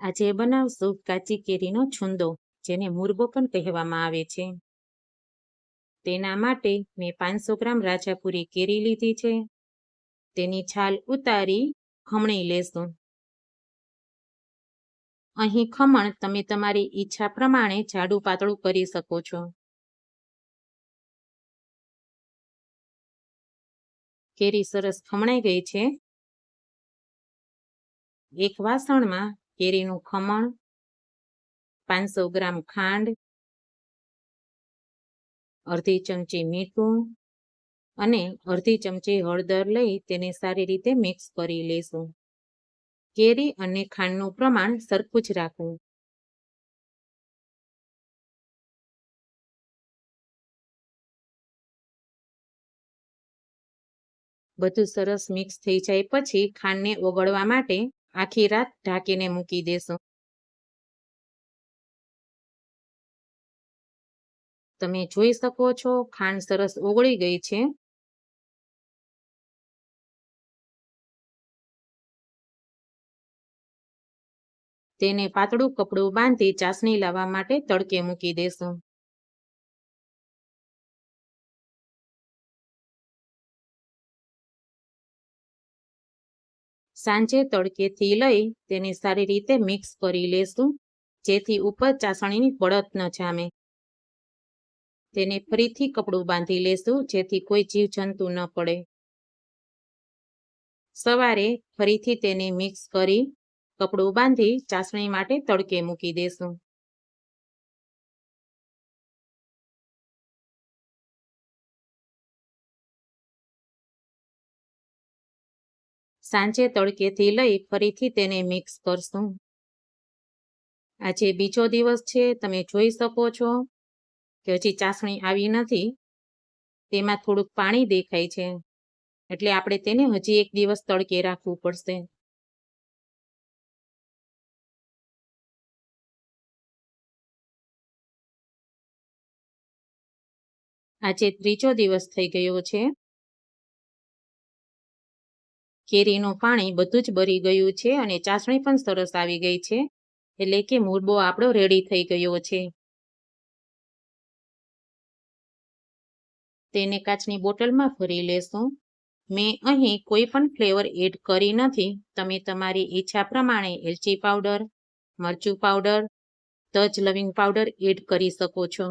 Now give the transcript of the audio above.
આજે બનાવશું કાચી કેરીનો છુંદો, જેને મુરબો પણ કહેવામાં આવે છે. તેના માટે મેં 500 ગ્રામ રાજાપુરી કેરી લીધી છે. તેની છાલ ઉતારી ખમણી લેશું. અહીં ખમણ તમે તમારી ઈચ્છા પ્રમાણે જાડું પાતળું કરી શકો છો. કેરી સરસ ખમણાઈ ગઈ છે. એક વાસણમાં કેરીનું ખમણ, 500 ગ્રામ ખાંડ, અડધી ચમચી મીઠું અને અડધી ચમચી હળદર લઈ તેને સારી રીતે મિક્સ કરી લેશું. કેરી અને ખાંડનું પ્રમાણ સરખું જ રાખવું. બધું સરસ મિક્સ થઈ જાય પછી ખાંડને ઓગળવા માટે આખી રાત ઢાંકીને મૂકી દેશું. તમે જોઈ શકો છો ખાંડ સરસ ઓગળી ગઈ છે. તેને પાતળું કપડું બાંધી ચાસણી લાવવા માટે તડકે મૂકી દેશું. સાંજે તડકેથી લઈ તેને સારી રીતે મિક્સ કરી લેશું, જેથી ઉપર ચાસણીની બળત ન જામે. તેને ફરીથી કપડું બાંધી લેશું, જેથી કોઈ જીવજંતુ ન પડે. સવારે ફરીથી તેને મિક્સ કરી કપડું બાંધી ચાસણી માટે તડકે મૂકી દેશું. સાંજે તડકેથી લઈ ફરીથી તેને મિક્સ કરશું. આજે બીજો દિવસ છે. તમે જોઈ શકો છો કે હજી ચાસણી આવી નથી. તેમાં થોડુંક પાણી દેખાય છે, એટલે આપણે તેને હજી એક દિવસ તડકે રાખવું પડશે. આજે ત્રીજો દિવસ થઈ ગયો છે. કેરીનું પાણી બધું જ બળી ગયું છે અને ચાસણી પણ સરસ આવી ગઈ છે, એટલે કે મુરબો આપણો રેડી થઈ ગયો છે. તેને કાચની બોટલમાં ભરી લેશું. મેં અહીં કોઈ પણ ફ્લેવર એડ કરી નથી. તમે તમારી ઈચ્છા પ્રમાણે એલચી પાવડર, મરચું પાવડર, તજ લવિંગ પાવડર એડ કરી શકો છો.